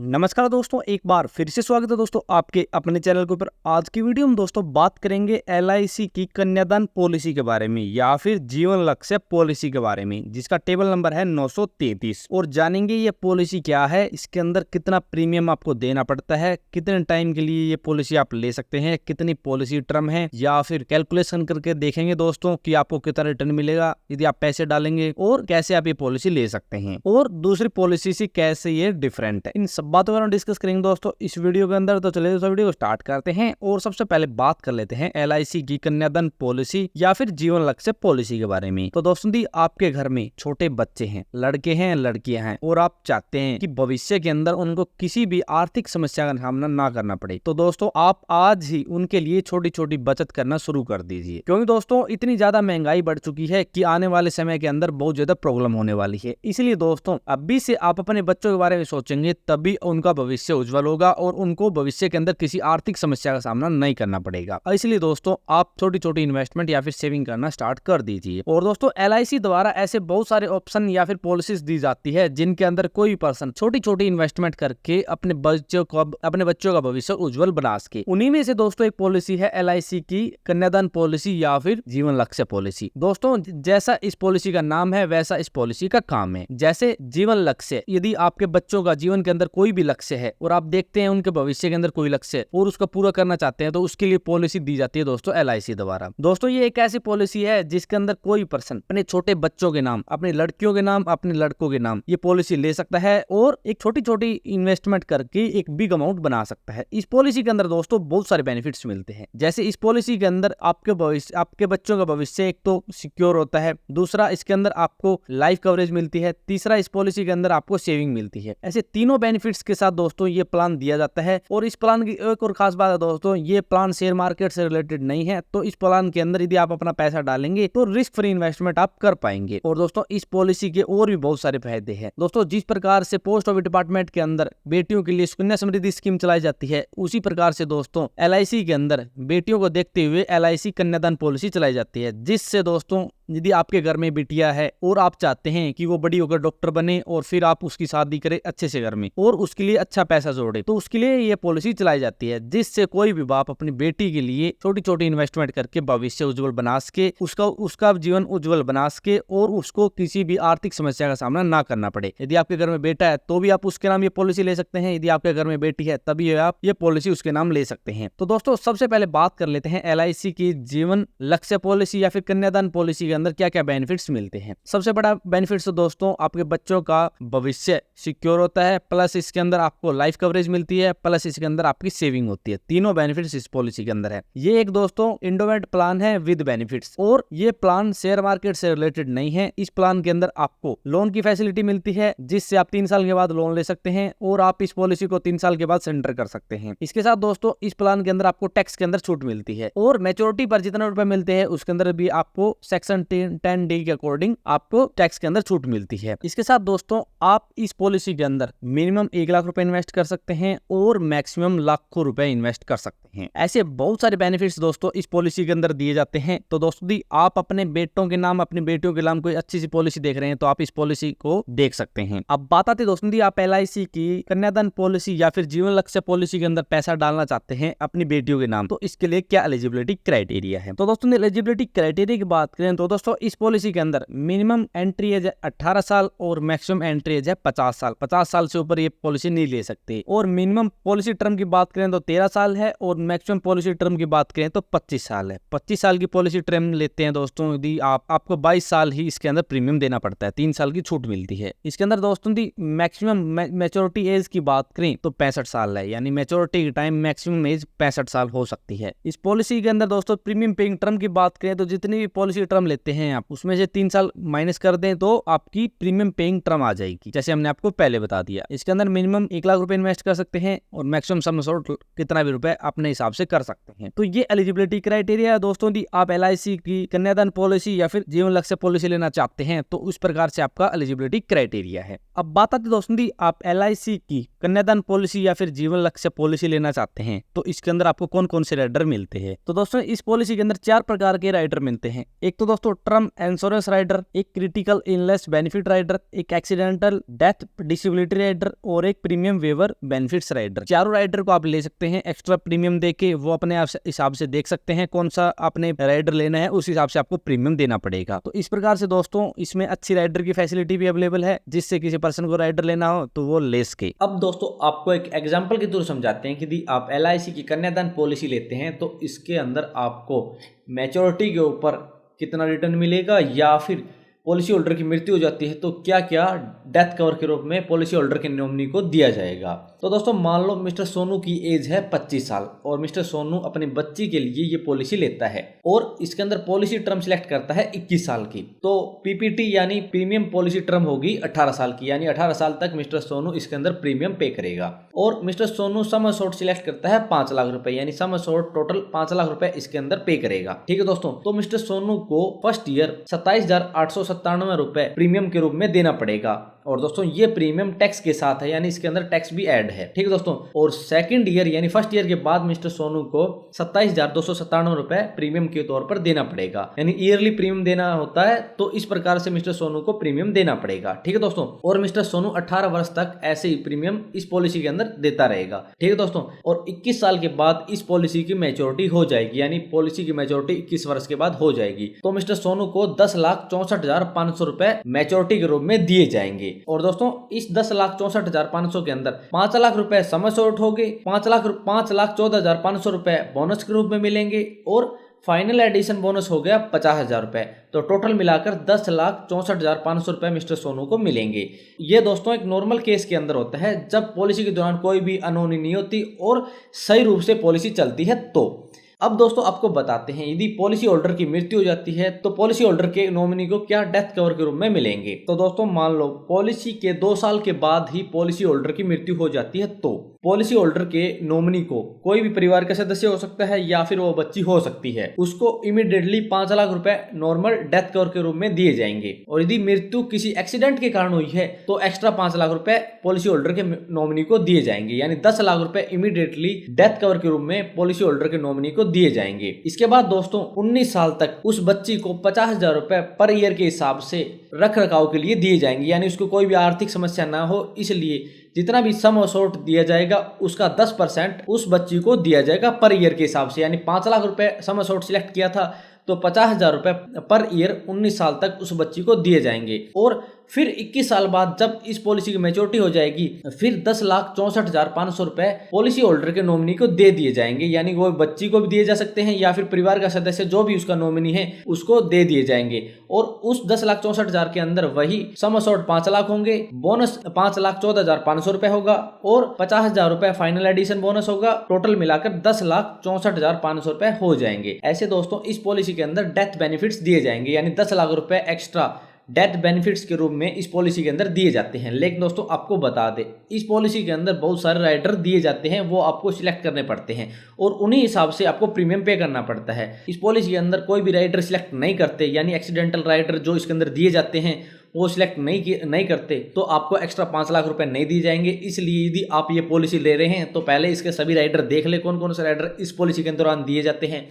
नमस्कार दोस्तों, एक बार फिर से स्वागत है दोस्तों आपके अपने चैनल के ऊपर। आज की वीडियो में दोस्तों बात करेंगे LIC की कन्यादान पॉलिसी के बारे में या फिर जीवन लक्ष्य पॉलिसी के बारे में, जिसका टेबल नंबर है 933। और जानेंगे ये पॉलिसी क्या है, इसके अंदर कितना प्रीमियम आपको देना पड़ता है, कितने टाइम के लिए ये पॉलिसी आप ले सकते हैं, कितनी पॉलिसी टर्म है, या फिर कैलकुलेशन करके देखेंगे दोस्तों कि आपको कितना रिटर्न मिलेगा यदि आप पैसे डालेंगे, और कैसे आप ये पॉलिसी ले सकते हैं और दूसरी पॉलिसी से कैसे ये डिफरेंट है। इन सब बातों पर हम डिस्कस करेंगे दोस्तों इस वीडियो के अंदर। तो चलिए दोस्तों वीडियो को स्टार्ट करते हैं और सबसे पहले बात कर लेते हैं LIC की कन्यादान पॉलिसी या फिर जीवन लक्ष्य पॉलिसी के बारे में। तो दोस्तों दी आपके घर में छोटे बच्चे हैं, लड़के हैं लड़कियां हैं, और आप चाहते हैं कि भविष्य के अंदर उनको किसी भी आर्थिक समस्या का सामना ना करना पड़े, तो दोस्तों आप आज ही उनके लिए छोटी छोटी बचत करना शुरू कर दीजिए। क्योंकि दोस्तों इतनी ज्यादा महंगाई बढ़ चुकी है कि आने वाले समय के अंदर बहुत ज्यादा प्रॉब्लम होने वाली है। इसलिए दोस्तों अभी से आप अपने बच्चों के बारे में सोचेंगे तभी उनका भविष्य उज्जवल होगा और उनको भविष्य के अंदर किसी आर्थिक समस्या का सामना नहीं करना पड़ेगा। इसलिए दोस्तों आप छोटी छोटी इन्वेस्टमेंट या फिर सेविंग करना स्टार्ट कर दीजिए। और दोस्तों LIC द्वारा ऐसे बहुत सारे ऑप्शन या फिर पॉलिसीज दी जाती है जिनके अंदर कोई पर्सन छोटी छोटी इन्वेस्टमेंट करके अपने बच्चों का भविष्य उज्जवल बना सके। उन्हीं में से दोस्तों एक पॉलिसी है LIC की कन्यादान पॉलिसी या फिर जीवन लक्ष्य पॉलिसी। दोस्तों जैसा इस पॉलिसी का नाम है वैसा इस पॉलिसी का काम है। जैसे जीवन लक्ष्य, यदि आपके बच्चों का जीवन के अंदर कोई भी लक्ष्य है और आप देखते हैं उनके भविष्य के अंदर कोई लक्ष्य है और उसका पूरा करना चाहते हैं, तो उसके लिए पॉलिसी दी जाती है दोस्तों LIC द्वारा। दोस्तों ये एक ऐसी पॉलिसी है जिसके अंदर कोई पर्सन अपने छोटे बच्चों के नाम, अपनी लड़कियों के नाम, अपने लड़कों के नाम ये पॉलिसी ले सकता है और एक छोटी छोटी इन्वेस्टमेंट करके एक बिग अमाउंट बना सकता है। इस पॉलिसी के अंदर दोस्तों बहुत सारे बेनिफिट्स मिलते हैं। जैसे इस पॉलिसी के अंदर आपके बच्चों का भविष्य एक तो सिक्योर होता है, दूसरा इसके अंदर आपको लाइफ कवरेज मिलती है, तीसरा इस पॉलिसी के अंदर आपको सेविंग मिलती है। ऐसे तीनों बेनिफिट्स के साथ दोस्तों ये प्लान दिया जाता है। और इस प्लान की एक और खास बात है दोस्तों, ये प्लान शेयर मार्केट से रिलेटेड नहीं है। तो इस प्लान के अंदर यदि आप अपना पैसा डालेंगे तो रिस्क फ्री इन्वेस्टमेंट आप कर पाएंगे। और दोस्तों इस पॉलिसी के और भी बहुत सारे फायदे हैं। दोस्तों जिस प्रकार से पोस्ट ऑफिस डिपार्टमेंट के अंदर बेटियों के लिए सुकन्या समृद्धि स्कीम चलाई जाती है, उसी प्रकार से दोस्तों LIC के अंदर बेटियों को देखते हुए LIC कन्यादान पॉलिसी चलाई जाती है, जिससे दोस्तों यदि आपके घर में बिटिया है और आप चाहते हैं कि वो बड़ी होकर डॉक्टर बने और फिर आप उसकी शादी करें अच्छे से घर में और उसके लिए अच्छा पैसा जोड़े, तो उसके लिए ये पॉलिसी चलाई जाती है, जिससे कोई भी बाप अपनी बेटी के लिए छोटी छोटी इन्वेस्टमेंट करके भविष्य उज्जवल बना सके, उसका जीवन उज्जवल बना सके और उसको किसी भी आर्थिक समस्या का सामना ना करना पड़े। यदि आपके घर में बेटा है तो भी आप उसके नाम ये पॉलिसी ले सकते हैं, यदि आपके घर में बेटी है तभी आप ये पॉलिसी उसके नाम ले सकते हैं। तो दोस्तों सबसे पहले बात कर लेते हैं LIC की जीवन लक्ष्य पॉलिसी या फिर कन्यादान पॉलिसी के अंदर क्या क्या बेनिफिट्स मिलते हैं। सबसे बड़ा बेनिफिट्स तो दोस्तों आपके बच्चों का भविष्य सिक्योर होता है, प्लस इसके अंदर आपको लाइफ कवरेज मिलती है, प्लस इसके अंदर आपकी सेविंग होती है। तीनों बेनिफिट्स इस पॉलिसी के अंदर है। ये एक दोस्तों इंडोमेंट प्लान है विद बेनिफिट्स, और ये प्लान शेयर मार्केट से रिलेटेड नहीं है। इस प्लान के अंदर आपको लोन की फैसिलिटी मिलती है, जिससे आप 3 साल के बाद लोन ले सकते हैं और आप इस पॉलिसी को 3 साल के बाद सरेंडर कर सकते हैं। इसके साथ दोस्तों इस प्लान के अंदर आपको टैक्स के अंदर छूट मिलती है और मैच्योरिटी पर जितने रुपए मिलते हैं उसके अंदर भी आपको सेक्शन 10D के अकॉर्डिंग आपको टैक्स के अंदर छूट मिलती है। इसके साथ दोस्तों आप इस पॉलिसी के अंदर मिनिमम 1 लाख रुपए इन्वेस्ट कर सकते हैं और मैक्सिमम लाखों रुपए इन्वेस्ट कर सकते हैं। ऐसे बहुत सारे बेनिफिट्स दोस्तों इस पॉलिसी के अंदर दिए जाते हैं। तो दोस्तों दी आप अपने बेटों के नाम, अपनी बेटियों के नाम कोई अच्छी सी पॉलिसी देख रहे हैं तो आप इस पॉलिसी को देख सकते हैं। अब बात आती है दोस्तों दी आप LIC की कन्यादान पॉलिसी या फिर जीवन लक्ष्य पॉलिसी के अंदर पैसा डालना चाहते हैं अपनी बेटियों के नाम, तो इसके लिए क्या एलिजिबिलिटी क्राइटेरिया है। तो दोस्तों एलिजिबिलिटी क्राइटेरिया की बात करें तो दोस्तों इस पॉलिसी के अंदर मिनिमम एंट्री एज है 18 साल और मैक्सिमम एंट्री एज है 50 साल। 50 साल से ऊपर ये पॉलिसी नहीं ले सकते। और मिनिमम पॉलिसी टर्म की बात करें तो 13 साल है और मैक्सिमम पॉलिसी टर्म की बात करें तो 25 साल है। 25 साल की पॉलिसी टर्म लेते हैं दोस्तों यदि आपको 22 साल ही इसके अंदर प्रीमियम देना पड़ता है, 3 साल की छूट मिलती है। इसके अंदर दोस्तों दी मैक्सिमम मैच्योरिटी एज की बात करें तो 65 साल है, यानी मैच्योरिटी की टाइम मैक्सिमम एज 65 साल हो सकती है। इस पॉलिसी के अंदर दोस्तों प्रीमियम पेइंग टर्म की बात करें तो जितनी भी पॉलिसी टर्म लेते हैं आप उसमें से 3 साल माइनस कर दें तो आपकी प्रीमियम पेइंग टर्म आ जाएगी, जैसे हमने आपको पहले बता दिया। इसके अंदर मिनिमम 1 लाख रुपए इन्वेस्ट कर सकते हैं और मैक्सिमम सम अशोर्ड कितना भी रुपए अपने हिसाब से कर सकते हैं। तो ये एलिजिबिलिटी क्राइटेरिया है दोस्तों दी आप LIC की कन्यादान पॉलिसी या फिर जीवन लक्ष्य पॉलिसी लेना चाहते हैं तो उस प्रकार से आपका एलिजिबिलिटी क्राइटेरिया है। अब बात आती है दोस्तों दी आप LIC की कन्यादान पॉलिसी या फिर जीवन लक्ष्य पॉलिसी लेना चाहते हैं तो इसके अंदर आपको कौन कौन से राइडर मिलते हैं। तो दोस्तों इस पॉलिसी के अंदर 4 प्रकार के राइडर मिलते हैं। एक तो दोस्तों दोस्तों टर्म इंश्योरेंस राइडर, एक क्रिटिकल इलनेस बेनिफिट राइडर, एक एक्सीडेंटल डेथ डिसेबिलिटी राइडर और एक प्रीमियम वेवर बेनिफिट्स राइडर। चारों राइडर को आप ले सकते हैं एक्स्ट्रा प्रीमियम देके, वो अपने हिसाब से देख सकते हैं कौन सा आपने राइडर लेना है, उस हिसाब से आपको प्रीमियम देना पड़ेगा। तो इस प्रकार से दोस्तों इसमें अच्छी राइडर की फैसिलिटी भी अवेलेबल है, जिससे किसी पर्सन को राइडर लेना हो तो वो ले सके। अब दोस्तों आपको एक एग्जांपल के थ्रू समझाते हैं कि यदि आप LIC की कन्यादान पॉलिसी लेते हैं तो इसके अंदर आपको मैच्योरिटी के ऊपर कितना रिटर्न मिलेगा, या फिर पॉलिसी होल्डर की मृत्यु हो जाती है तो क्या क्या डेथ कवर के रूप में पॉलिसी होल्डर के नॉमिनी को दिया जाएगा। तो दोस्तों मान लो मिस्टर सोनू की एज है 25 साल और मिस्टर सोनू अपनी बच्ची के लिए ये पॉलिसी लेता है और इसके अंदर पॉलिसी टर्म सिलेक्ट करता है 21 साल की। तो PPT यानी प्रीमियम पॉलिसी टर्म होगी 18 साल की, यानी 18 साल तक मिस्टर सोनू इसके अंदर प्रीमियम पे करेगा। और mister Sonu sum assured select करता है 5 लाख रुपए, यानी सम अश्योर्ड टोटल 5 लाख रुपए इसके अंदर पे करेगा। ठीक है दोस्तों, तो मिस्टर सोनू को फर्स्ट ईयर 27,897 रुपए प्रीमियम के रूप में देना पड़ेगा। और दोस्तों ये प्रीमियम टैक्स के साथ है, यानी इसके अंदर टैक्स भी ऐड है। ठीक है दोस्तों, और सेकंड ईयर यानी फर्स्ट ईयर के बाद मिस्टर सोनू को 27,297 रुपए प्रीमियम के तौर पर देना पड़ेगा, यानी ईयरली प्रीमियम देना होता है। तो इस प्रकार से मिस्टर सोनू को प्रीमियम देना पड़ेगा। ठीक है दोस्तों, और मिस्टर सोनू 18 वर्ष तक ऐसे ही प्रीमियम इस पॉलिसी के अंदर देता रहेगा। ठीक है दोस्तों, और 21 साल के बाद इस पॉलिसी की मैच्योरिटी हो जाएगी, यानी पॉलिसी की मैच्योरिटी 21 वर्ष के बाद हो जाएगी। तो मिस्टर सोनू को 10,64,500 रुपए मैच्योरिटी के रूप में दिए जाएंगे। और दोस्तों इस 10,64,500 के अंदर 5 लाख रुपए सम अश्योर्ड हो गए, 5,14,500 रुपए बोनस के रूप में मिलेंगे और फाइनल एडिशन बोनस हो गया 50,000 रुपए। तो टोटल मिलाकर 10,64,500 रुपए मिस्टर सोनू को मिलेंगे। ये दोस्तों एक नॉर्मल केस के अंदर होता है, जब पॉलिसी के दौरान कोई भी अनहोनी नहीं होती और सही रूप से पॉलिसी चलती है। तो अब दोस्तों आपको बताते हैं यदि पॉलिसी होल्डर की मृत्यु हो जाती है तो पॉलिसी होल्डर के नॉमिनी को क्या डेथ कवर के रूप में मिलेंगे। तो दोस्तों मान लो पॉलिसी के 2 साल के बाद ही पॉलिसी होल्डर की मृत्यु हो जाती है तो पॉलिसी होल्डर के नॉमिनी को कोई भी परिवार का सदस्य हो सकता है या फिर वो बच्ची हो सकती है, उसको इमीडिएटली 5 लाख रुपए नॉर्मल डेथ कवर के रूप में दिए जाएंगे। और यदि मृत्यु किसी एक्सीडेंट के कारण हुई है तो एक्स्ट्रा 5 लाख रुपए पॉलिसी होल्डर के नॉमिनी को दिए जाएंगे, यानी 10 लाख रुपए इमीडिएटली डेथ कवर के रूप में पॉलिसी होल्डर के नॉमिनी को दिए जाएंगे। इसके बाद दोस्तों 19 साल तक उस बच्ची को 50,000 रुपए पर ईयर के हिसाब से रख रखाव के लिए दिए जाएंगे, यानी उसको कोई भी आर्थिक समस्या ना हो, इसलिए जितना भी सम अश्योर्ड दिया जाएगा उसका 10% उस बच्ची को दिया जाएगा पर ईयर के हिसाब से। यानी 5 लाख रुपए सम अश्योर्ड सिलेक्ट किया था तो 50,000 रुपए पर ईयर 19 साल तक उस बच्ची को दिए जाएंगे। और फिर 21 साल बाद जब इस पॉलिसी की मैच्योरिटी हो जाएगी फिर 10,64,500 रुपए पॉलिसी होल्डर के नॉमिनी को दे दिए जाएंगे, यानी वो बच्ची को भी दिए जा सकते हैं या फिर परिवार का सदस्य जो भी उसका नॉमिनी है उसको दे दिए जाएंगे। और उस 10,64,000 के अंदर वही सम अश्योर्ड 5 लाख होंगे, बोनस 5,14,500 रुपए होगा और 50,000 रुपए फाइनल एडिशन बोनस होगा। टोटल मिलाकर 10,64,500 रुपए हो जाएंगे। ऐसे दोस्तों इस पॉलिसी के अंदर डेथ बेनिफिट्स दिए जाएंगे, यानी 10 लाख रुपए एक्स्ट्रा डेथ बेनिफिट्स के रूप में इस पॉलिसी के अंदर दिए जाते हैं। लेकिन दोस्तों आपको बता दें इस पॉलिसी के अंदर बहुत सारे राइडर दिए जाते हैं, वो आपको सिलेक्ट करने पड़ते हैं और उन्हीं हिसाब से आपको प्रीमियम पे करना पड़ता है। इस पॉलिसी के अंदर कोई भी राइडर सिलेक्ट नहीं करते, यानी एक्सीडेंटल राइडर जो इसके अंदर दिए जाते हैं वो सिलेक्ट नहीं करते तो आपको एक्स्ट्रा 5 लाख रुपए नहीं दिए जाएंगे। इसलिए यदि आप ये पॉलिसी ले रहे हैं तो पहले इसके सभी राइडर देख ले कौन कौन से राइडर इस पॉलिसी के दौरान दिए जाते हैं,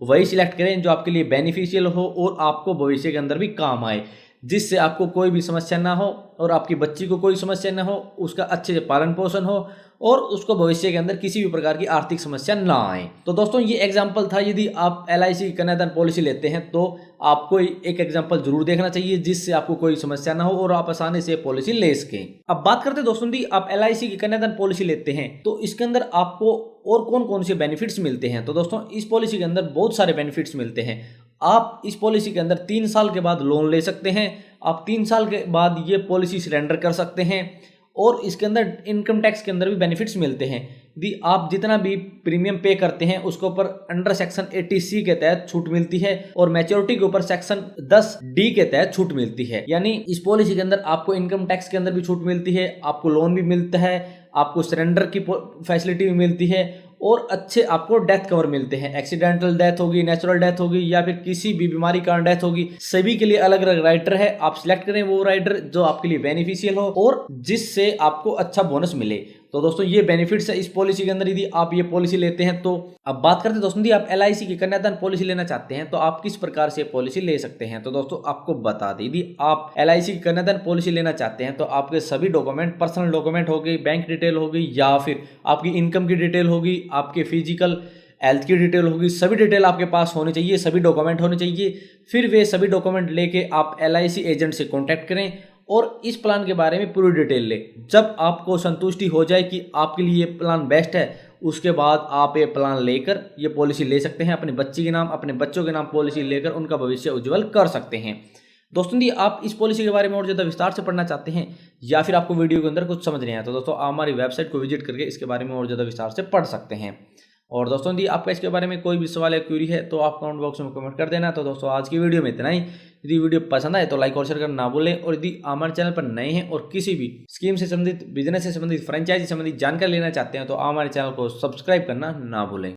वही सिलेक्ट करें जो आपके लिए बेनिफिशियल हो और आपको भविष्य के अंदर भी काम आए, जिससे आपको कोई भी समस्या ना हो और आपकी बच्ची को कोई समस्या ना हो, उसका अच्छे से पालन पोषण हो और उसको भविष्य के अंदर किसी भी प्रकार की आर्थिक समस्या ना आए। तो दोस्तों ये एग्जांपल था, यदि आप LIC की कन्यादान पॉलिसी लेते हैं तो आपको एक एग्जांपल जरूर देखना चाहिए जिससे आपको कोई समस्या ना हो और आप आसानी से पॉलिसी ले सकें। अब बात करते हैं दोस्तों यदि आप LIC की कन्यादान पॉलिसी लेते हैं तो इसके अंदर आपको और कौन कौन से बेनिफिट्स मिलते हैं। तो दोस्तों इस पॉलिसी के अंदर बहुत सारे बेनिफिट्स मिलते हैं। आप इस पॉलिसी के अंदर 3 साल के बाद लोन ले सकते हैं, आप 3 साल के बाद ये पॉलिसी सरेंडर कर सकते हैं और इसके अंदर इनकम टैक्स के अंदर भी बेनिफिट्स मिलते हैं। यदि आप जितना भी प्रीमियम पे करते हैं उसके ऊपर अंडर सेक्शन 80C के तहत छूट मिलती है और मैच्योरिटी के ऊपर सेक्शन 10D के तहत छूट मिलती है, यानी इस पॉलिसी के अंदर आपको इनकम टैक्स के अंदर भी छूट मिलती है, आपको लोन भी मिलता है, आपको सरेंडर की फैसिलिटी भी मिलती है और अच्छे आपको डेथ कवर मिलते हैं। एक्सीडेंटल डेथ होगी, नेचुरल डेथ होगी या फिर किसी भी बीमारी का डेथ होगी, सभी के लिए अलग अलग राइडर है। आप सिलेक्ट करें वो राइडर जो आपके लिए बेनिफिशियल हो और जिससे आपको अच्छा बोनस मिले। तो दोस्तों ये बेनिफिट्स है इस पॉलिसी के अंदर यदि आप ये पॉलिसी लेते हैं। तो अब बात करते हैं दोस्तों, यदि आप LIC की कन्यादान पॉलिसी लेना चाहते हैं तो आप किस प्रकार से पॉलिसी ले सकते हैं। तो दोस्तों आपको बता दें, यदि आप LIC की कन्यादान पॉलिसी लेना चाहते हैं तो आपके सभी डॉक्यूमेंट, पर्सनल डॉक्यूमेंट हो गई, बैंक डिटेल हो गई, या फिर आपकी इनकम की डिटेल होगी, आपके फिजिकल हेल्थ की डिटेल होगी, सभी डिटेल आपके पास होनी चाहिए, सभी डॉक्यूमेंट होने चाहिए। फिर वे सभी डॉक्यूमेंट लेके आप LIC एजेंट से कॉन्टैक्ट करें और इस प्लान के बारे में पूरी डिटेल लें। जब आपको संतुष्टि हो जाए कि आपके लिए ये प्लान बेस्ट है, उसके बाद आप ये प्लान लेकर ये पॉलिसी ले सकते हैं। अपने बच्चे के नाम, अपने बच्चों के नाम पॉलिसी लेकर उनका भविष्य उज्जवल कर सकते हैं। दोस्तों यदि आप इस पॉलिसी के बारे में और ज़्यादा विस्तार से पढ़ना चाहते हैं या फिर आपको वीडियो के अंदर कुछ समझ नहीं आया, तो दोस्तों आप हमारी वेबसाइट को विजिट करके इसके बारे में और ज़्यादा विस्तार से पढ़ सकते हैं। और दोस्तों यदि आपका इसके बारे में कोई भी सवाल या क्वेरी है तो आप कमेंट बॉक्स में कमेंट कर देना। तो दोस्तों आज की वीडियो में इतना ही। यदि वीडियो पसंद आए तो लाइक और शेयर करना ना भूलें, और यदि हमारे चैनल पर नए हैं और किसी भी स्कीम से संबंधित, बिजनेस से संबंधित, फ्रेंचाइजी संबंधित जानकारी लेना चाहते हैं तो हमारे चैनल को सब्सक्राइब करना ना भूलें।